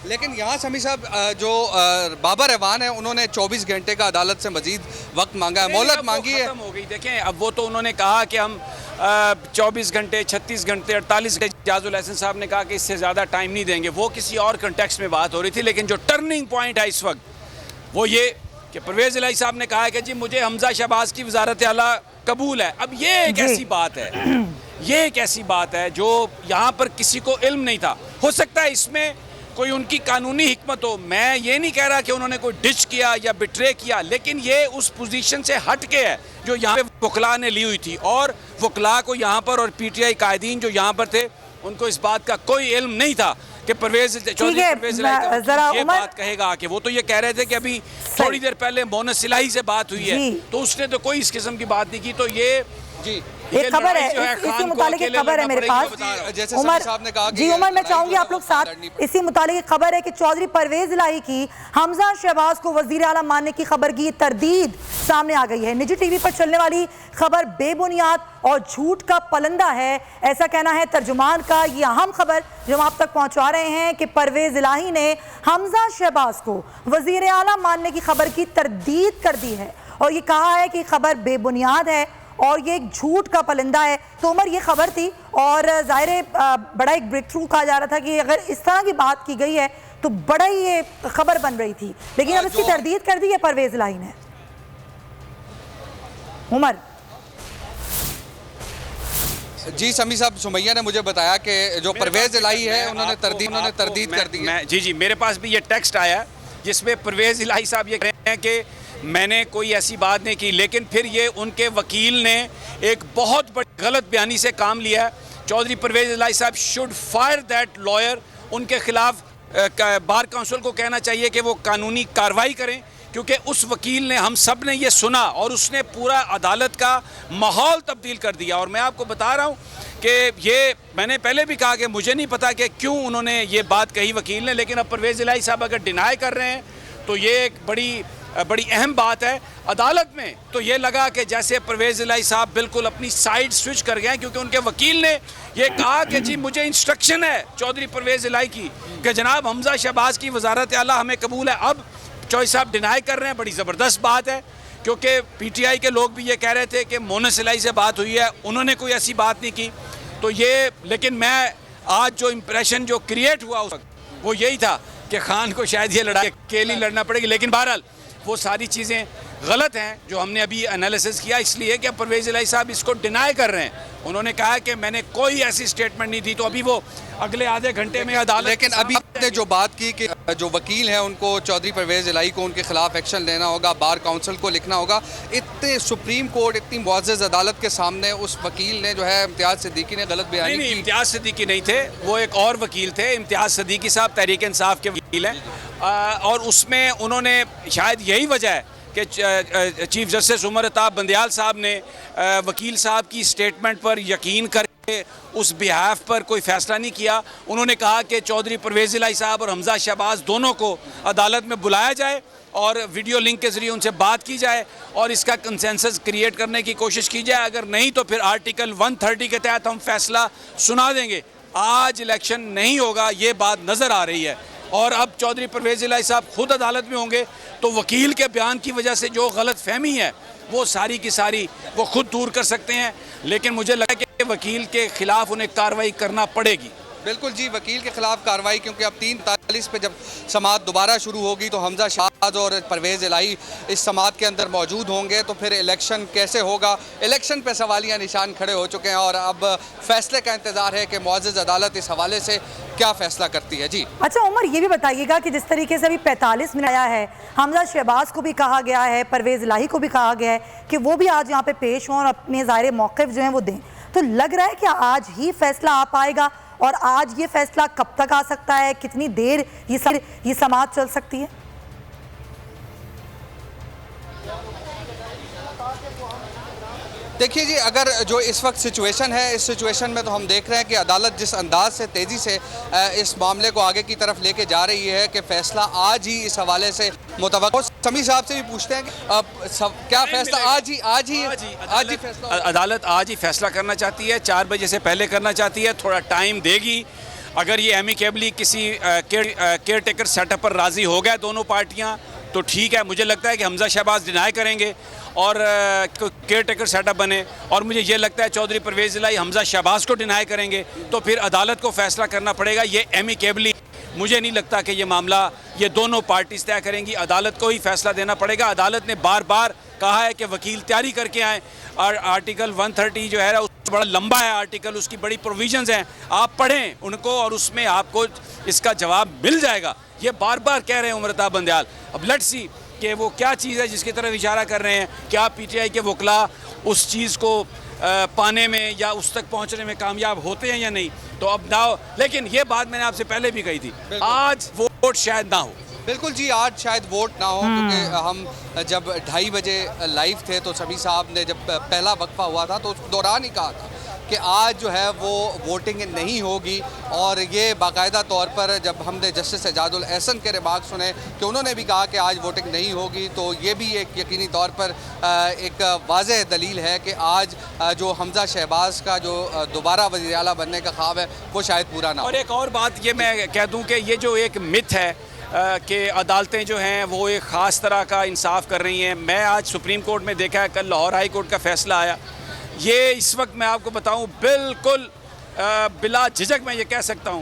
लेकिन यहाँ शमी साहब जो बाबर एवान है उन्होंने 24 घंटे का अदालत से मजीद वक्त मांगा है, मोहलत मांगी है। खत्म हो गई। देखें अब वो तो उन्होंने कहा कि हम 24 घंटे 36 घंटे 48 घंटे, जाजुल हसन साहब ने कहा कि इससे ज़्यादा टाइम नहीं देंगे। वो किसी और कंटेक्स्ट में बात हो रही थी, लेकिन जो टर्निंग पॉइंट है इस वक्त वो ये कि परवेज़ इलाही साहब ने कहा है कि जी मुझे हमजा शहबाज की वजारत आला कबूल है। अब ये एक ऐसी बात है, ये एक ऐसी बात है जो यहाँ पर किसी को इल्म नहीं था। हो सकता है इसमें कोई उनकी कानूनी हिकमत हो, मैं ये नहीं कह रहा कि उन्होंने कोई डिच किया या बिट्रे किया, लेकिन ये उस पोजीशन से हट के है जो यहाँ पे वकला ने ली हुई थी। और वकला को यहाँ पर और पीटीआई कायदीन जो यहाँ पर थे उनको इस बात का कोई इल्म नहीं था कि परवेज ये बात कहेगा कि वो तो ये कह रहे थे कि अभी थोड़ी देर पहले मोनस इलाही से बात हुई है, तो उसने तो कोई इस किस्म की बात नहीं की। तो ये जी एक खबर है, इसी मुतालिक एक खबर है मेरे पास। जैसे उमर साहब ने कहा जी, उमर मैं चाहूंगी आप लोग साथ, इसी मुतालिक एक खबर है कि चौधरी परवेज इलाही की हमजा शहबाज को वजीर आला मानने की खबर की तरदीद सामने आ गई है। निजी टीवी पर चलने वाली खबर बेबुनियाद और झूठ का पलंदा है, ऐसा कहना है तर्जुमान का। ये अहम खबर जो हम आप तक पहुंचा रहे हैं कि परवेज इलाही ने हमजा शहबाज को वजीर आला मानने की खबर की तरदीद कर दी है और ये कहा है कि खबर बेबुनियाद है और ये एक झूठ का पलंदा है। तो उमर ये खबर थी और ज़ाहिर बड़ा एक ब्रेक थ्रू कहा जा रहा था कि अगर इस तरह की बात की गई है तो बड़ा ही ये खबर बन रही थी, लेकिन अब इसकी तरदीद कर दी है परवेज इलाही ने। उमर जी शमी साहब, सुमैया ने मुझे बताया कि जो परवेज इलाही है उन्होंने तरदीद कर दी है। जी मेरे पास भी ये टेक्स्ट आया जिसमें परवेज इलाही साहब ये कह रहे हैं कि मैंने कोई ऐसी बात नहीं की, लेकिन फिर ये उनके वकील ने एक बहुत बड़ी गलत बयानी से काम लिया है। चौधरी परवेज इलाही साहब शुड फायर दैट लॉयर। उनके खिलाफ बार काउंसिल को कहना चाहिए कि वो कानूनी कार्रवाई करें, क्योंकि उस वकील ने, हम सब ने ये सुना और उसने पूरा अदालत का माहौल तब्दील कर दिया। और मैं आपको बता रहा हूँ कि ये मैंने पहले भी कहा कि मुझे नहीं पता कि क्यों उन्होंने ये बात कही वकील ने, लेकिन अब परवेज इलाही साहब अगर डिनाई कर रहे हैं तो ये एक बड़ी अहम बात है। अदालत में तो ये लगा कि जैसे परवेज इलाही साहब बिल्कुल अपनी साइड स्विच कर गए, क्योंकि उनके वकील ने ये कहा कि जी मुझे इंस्ट्रक्शन है चौधरी परवेज इलाही की कि जनाब हमजा शहबाज की वजारत आला हमें कबूल है। अब चौधरी साहब डिनाई कर रहे हैं, बड़ी ज़बरदस्त बात है, क्योंकि पीटीआई के लोग भी ये कह रहे थे कि मोनस इलाही से बात हुई है, उन्होंने कोई ऐसी बात नहीं की। तो ये, लेकिन मैं आज जो इम्प्रेशन जो क्रिएट हुआ उस वक्त वो यही था कि खान को शायद ये लड़ाई अकेली लड़ना पड़ेगी, लेकिन बहरहाल वो सारी चीज़ें गलत हैं जो हमने अभी एनालिसिस किया, इसलिए कि परवेज इलाही साहब इसको डिनाई कर रहे हैं। उन्होंने कहा कि मैंने कोई ऐसी स्टेटमेंट नहीं दी। तो अभी वो अगले आधे घंटे में अदालत, लेकिन अभी आपने जो बात की कि जो वकील हैं उनको चौधरी परवेज इलाही को उनके खिलाफ एक्शन लेना होगा, बार काउंसिल को लिखना होगा, इतने सुप्रीम कोर्ट इतनी मुअज़्ज़ज़ अदालत के सामने उस वकील ने जो है इम्तियाज़ सिद्दीकी ने गलत बयानी की। इम्तियाज़ सिद्दीकी नहीं थे, वो एक और वकील थे। इम्तियाज़ सिद्दीकी साहब तहरीक इंसाफ के वकील हैं और उसमें उन्होंने, शायद यही वजह है कि चीफ जस्टिस उमर अताब बंदयाल साहब ने वकील साहब की स्टेटमेंट पर यकीन करके उस बिहाफ पर कोई फ़ैसला नहीं किया। उन्होंने कहा कि चौधरी परवेज इलाही साहब और हमजा शहबाज दोनों को अदालत में बुलाया जाए और वीडियो लिंक के ज़रिए उनसे बात की जाए और इसका कंसेंसस क्रिएट करने की कोशिश की जाए। अगर नहीं तो फिर आर्टिकल 130 के तहत हम फैसला सुना देंगे। आज इलेक्शन नहीं होगा, ये बात नज़र आ रही है। और अब चौधरी परवेज इलाही साहब खुद अदालत में होंगे, तो वकील के बयान की वजह से जो गलत फहमी है वो सारी की सारी वो खुद दूर कर सकते हैं। लेकिन मुझे लगा कि वकील के खिलाफ उन्हें कार्रवाई करना पड़ेगी। बिल्कुल जी, वकील के खिलाफ कार्रवाई, क्योंकि अब 3:40 पे जब समाअत दोबारा शुरू होगी तो हमजा शहबाज और परवेज इलाही इस समाअत के अंदर मौजूद होंगे। तो फिर इलेक्शन कैसे होगा, इलेक्शन पे सवालिया निशान खड़े हो चुके हैं और अब फैसले का इंतजार है कि मुअज़्ज़ज़ अदालत इस हवाले से क्या फैसला करती है। जी अच्छा उमर, ये भी बताइएगा कि जिस तरीके से अभी 45 मिनट आया है, हमजा शहबाज को भी कहा गया है, परवेज इलाही को भी कहा गया है कि वो भी आज यहाँ पे पेश हों और अपने ज़ाहिर मौक़िफ़ जो हैं वो दें, तो लग रहा है कि आज ही फैसला आ पाएगा और आज ये फैसला कब तक आ सकता है, कितनी देर ये समाअत चल सकती है? देखिए जी, अगर जो इस वक्त सिचुएशन है, इस सिचुएशन में तो हम देख रहे हैं कि अदालत जिस अंदाज से तेज़ी से इस मामले को आगे की तरफ लेके जा रही है कि फ़ैसला आज ही इस हवाले से मुतवक्किल। शमी साहब से भी पूछते हैं कि क्या फैसला आज ही फैसला, अदालत आज ही फैसला करना चाहती है, 4 बजे से पहले करना चाहती है, थोड़ा टाइम देगी। अगर ये एमिकेबली किसी केयर टेकर सेटअप पर राज़ी हो गए दोनों पार्टियां तो ठीक है। मुझे लगता है कि हमजा शहबाज डिनाई करेंगे और केयर टेकर सेटअप बने, और मुझे ये लगता है चौधरी परवेज़ इलाही हमजा शहबाज को डिनाई करेंगे तो फिर अदालत को फैसला करना पड़ेगा। ये एमिकेबली मुझे नहीं लगता कि ये मामला ये दोनों पार्टीज तय करेंगी, अदालत को ही फैसला देना पड़ेगा। अदालत ने बार बार कहा है कि वकील तैयारी करके आए, और आर्टिकल 130 जो है बड़ा लंबा है आर्टिकल, उसकी बड़ी प्रोविजंस हैं, आप पढ़ें उनको और उसमें आपको इसका जवाब मिल जाएगा। ये बार बार कह रहे हैं उमरता बंदयाल। अब लेट्स सी कि वो क्या चीज़ है जिसकी तरफ इशारा कर रहे हैं, क्या पीटीआई के वकला उस चीज़ को पाने में या उस तक पहुंचने में कामयाब होते हैं या नहीं। तो अब ना हो, लेकिन ये बात मैंने आपसे पहले भी कही थी, आज वोट शायद ना हो। बिल्कुल जी, आज शायद वोट ना हो, क्योंकि हम जब 2:30 बजे लाइव थे तो समी साहब ने जब पहला वक्फा हुआ था तो उस दौरान ही कहा था कि आज जो है वो वोटिंग नहीं होगी। और ये बाकायदा तौर पर जब हमने जस्टिस एजाजुल एहसन के रिमार्क सुने कि उन्होंने भी कहा कि आज वोटिंग नहीं होगी, तो ये भी एक यकीनी तौर पर एक वाज़ेह दलील है कि आज जो हमजा शहबाज का जो दोबारा वज़ीर आला बनने का ख्वाब है वो शायद पूरा ना हो। और एक और बात ये मैं कह दूँ कि ये जो एक मिथ है कि अदालतें जो हैं वो एक ख़ास तरह का इंसाफ कर रही हैं। मैं आज सुप्रीम कोर्ट में देखा है, कल लाहौर हाई कोर्ट का फ़ैसला आया, ये इस वक्त मैं आपको बताऊं बिल्कुल बिला झिझक मैं ये कह सकता हूं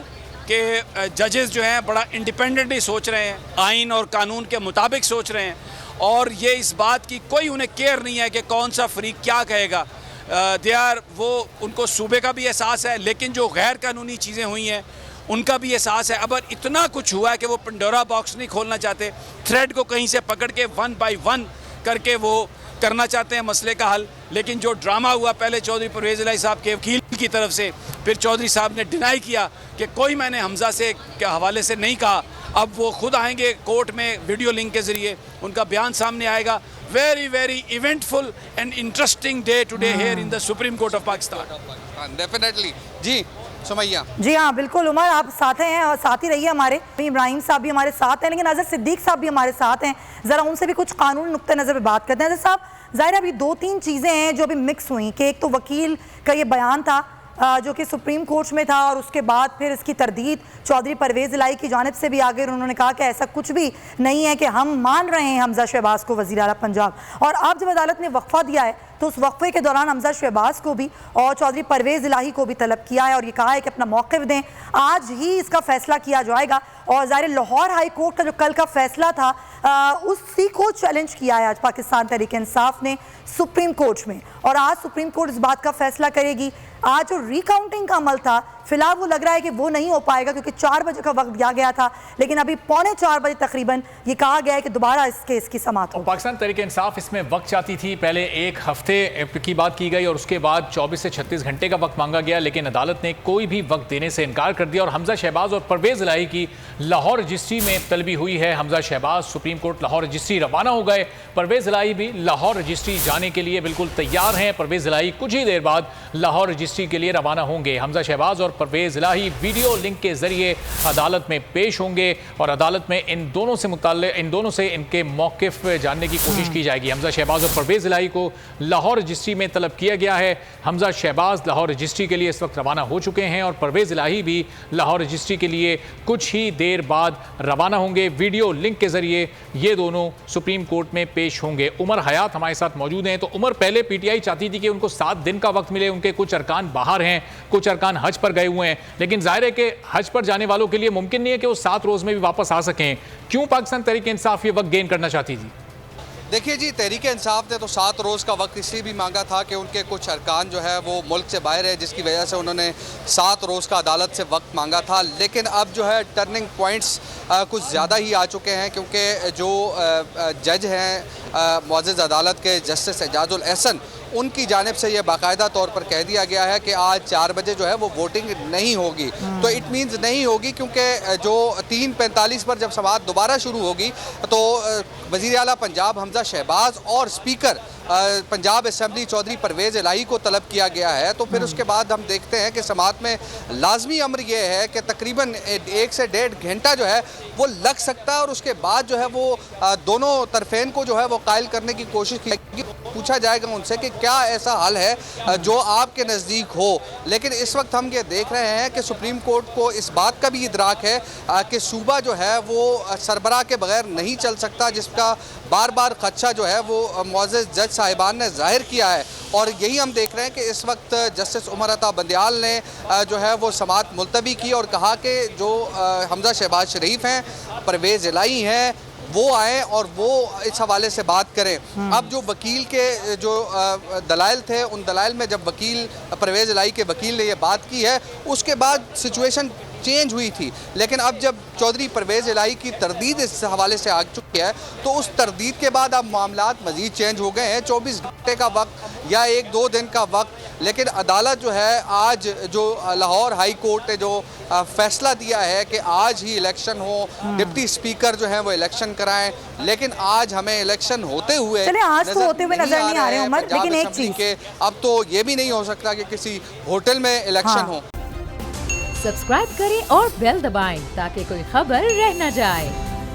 कि जजेस जो हैं बड़ा इंडिपेंडेंटली सोच रहे हैं, आइन और कानून के मुताबिक सोच रहे हैं, और ये इस बात की कोई उन्हें केयर नहीं है कि कौन सा फरीक क्या कहेगा। वो उनको सूबे का भी एहसास है, लेकिन जो गैर कानूनी चीज़ें हुई हैं उनका भी एहसास है। अब इतना कुछ हुआ है कि वो पंडोरा बॉक्स नहीं खोलना चाहते, थ्रेड को कहीं से पकड़ के 1 by 1 करके वो करना चाहते हैं मसले का हल। लेकिन जो ड्रामा हुआ पहले चौधरी परवेज़ इलाही साहब के वकील की तरफ से, फिर चौधरी साहब ने डिनाई किया कि कोई मैंने हमजा से के हवाले से नहीं कहा। अब वो खुद आएंगे कोर्ट में वीडियो लिंक के ज़रिए, उनका बयान सामने आएगा। Very very eventful and interesting day today here in the supreme court of Pakistan. Definitely जी सुमैया। जी हाँ बिल्कुल उमर, आप साथ हैं और साथ ही रहिए। हमारे इब्राहिम साहब भी हमारे साथ हैं, लेकिन अजहर सिद्दीक साहब भी हमारे साथ हैं, ज़रा उनसे भी कुछ कानूनी नुक्ते नज़र पे बात करते हैं। अजहर साहब, ज़ाहिर अभी 2-3 चीज़ें हैं जो अभी मिक्स हुई कि एक तो वकील का ये बयान था जो कि सुप्रीम कोर्ट में था, और उसके बाद फिर इसकी तरदीद चौधरी परवेज़ इलाही की जानिब से भी आ गई। उन्होंने कहा कि ऐसा कुछ भी नहीं है कि हम मान रहे हैं हमजा शहबाज को वज़ीर आला पंजाब। और अब जब अदालत ने वक्फा दिया है तो उस वक्फे के दौरान हमजा शहबाज को भी और चौधरी परवेज़ इलाही को भी तलब किया है और ये कहा है कि अपना मौक़िफ़ दें, आज ही इसका फैसला किया जाएगा। और ज़ाहिर लाहौर हाई कोर्ट का जो कल का फैसला था उसी को चैलेंज किया है आज पाकिस्तान तहरीक इंसाफ ने सुप्रीम कोर्ट में, और आज सुप्रीम कोर्ट इस बात का फैसला करेगी। आज जो रिकाउंटिंग का अमल था फिलहाल वो लग रहा है कि वो नहीं हो पाएगा, क्योंकि 4 बजे का वक्त दिया गया था, लेकिन अभी 3:45 बजे तकरीबन ये कहा गया है कि दोबारा इस केस की समाअत हो। पाकिस्तान तहरीक इंसाफ इसमें वक्त चाहती थी, पहले 1 हफ्ते की बात की गई और उसके बाद 24 से 36 घंटे का वक्त मांगा गया, लेकिन अदालत ने कोई भी वक्त देने से इनकार कर दिया और हमजा शहबाज और परवेज़ इलाही की लाहौर रजिस्ट्री में तलबी हुई है। Hamza Shahbaz supreme court Lahore registry रवाना हो गए, परवेज़ इलाही भी लाहौर रजिस्ट्री जाने के लिए बिल्कुल तैयार हैं। परवेज़ इलाही कुछ ही देर बाद लाहौर रजिस्ट्री के लिए रवाना होंगे। हमजा शहबाज और परवेज़ इलाही वीडियो लिंक के जरिए अदालत में पेश होंगे और अदालत में इन दोनों से इनके मौक़िफ़ जानने की कोशिश की जाएगी। हमजा शहबाज और परवेज़ इलाही को लाहौर रजिस्ट्री में तलब किया गया है। हमजा शहबाज लाहौर रजिस्ट्री के लिए इस वक्त रवाना हो चुके हैं और परवेज़ इलाही भी लाहौर रजिस्ट्री के लिए कुछ ही देर बाद रवाना होंगे। वीडियो लिंक के जरिए ये दोनों सुप्रीम कोर्ट में पेश होंगे। उमर हयात हमारे साथ मौजूद हैं। तो उमर, पहले पीटीआई चाहती थी कि उनको 7 दिन का वक्त मिले, उनके कुछ अरकान बाहर हैं, कुछ अरकान हज पर गए हुए हैं, लेकिन जाहिर है कि हज पर जाने वालों के लिए मुमकिन नहीं है कि वो 7 रोज़ में भी वापस आ सकें। क्यों पाकिस्तान तहरीक इंसाफ ये वक्त गेन करना चाहती थी? देखिए जी, तहरीक इंसाफ ने तो 7 रोज़ का वक्त इसलिए भी मांगा था कि उनके कुछ अरकान जो है वो मुल्क से बाहर है, जिसकी वजह से उन्होंने 7 रोज़ का अदालत से वक्त मांगा था। लेकिन अब जो है टर्निंग पॉइंट्स कुछ ज़्यादा ही आ चुके हैं, क्योंकि जो जज हैं मुअज़्ज़ज़ अदालत के जस्टिस एजाजुल एहसन, उनकी जानिब से ये बाकायदा तौर पर कह दिया गया है कि आज 4 बजे जो है वो वोटिंग नहीं होगी। तो इट मीन्स नहीं होगी, क्योंकि जो 3:45 पर जब समाअत दोबारा शुरू होगी तो वज़ीर आला पंजाब हमजा शहबाज और स्पीकर पंजाब असम्बली चौधरी परवेज़ इलाही को तलब किया गया है। तो फिर उसके बाद हम देखते हैं कि समाअत में लाजमी अमर यह है कि तकरीबन 1 से 1.5 घंटा जो है वो लग सकता है, और उसके बाद जो है वो दोनों तरफेन को जो है वो कायल करने की कोशिश की जाएगी। पूछा जाएगा उनसे कि क्या ऐसा हल है जो आपके नज़दीक हो। लेकिन इस वक्त हम ये देख रहे हैं कि सुप्रीम कोर्ट को इस बात का भी इदराक है कि सूबा जो है वो सरबराह के बगैर नहीं चल सकता, जिसका बार बार खदशा जो है वो मुअज़्ज़ज़ जज साहिबान ने जाहिर किया है। और यही हम देख रहे हैं कि इस वक्त जस्टिस उमर अता बंदियाल ने जो है वो समाअत मुलतवी की और कहा कि जो हमजा शहबाज शरीफ हैं, परवेज़ इलाही हैं, वो आए और वो इस हवाले से बात करें। अब जो वकील के जो दलाइल थे, उन दलाइल में जब वकील परवेज़ इलाही के वकील ने ये बात की है, उसके बाद सिचुएशन चेंज हुई थी। लेकिन अब जब चौधरी परवेज़ इलाही की तरदीद इस हवाले से आ चुकी है, तो उस तरदीद के बाद अब मामलात मज़ीद चेंज हो गए हैं। 24 घंटे का वक्त या 1-2 दिन का वक्त, लेकिन अदालत जो है आज जो लाहौर हाई कोर्ट ने जो फैसला दिया है कि आज ही इलेक्शन हो, डिप्टी स्पीकर जो है वो इलेक्शन कराएं, लेकिन आज हमें इलेक्शन होते हुए आज तो होते हुए नजर नहीं आ रहे उमर। लेकिन एक चीज के अब तो ये भी नहीं हो सकता कि किसी होटल में इलेक्शन हो। सब्सक्राइब करें और बेल दबाएं ताकि कोई खबर रह न जाए।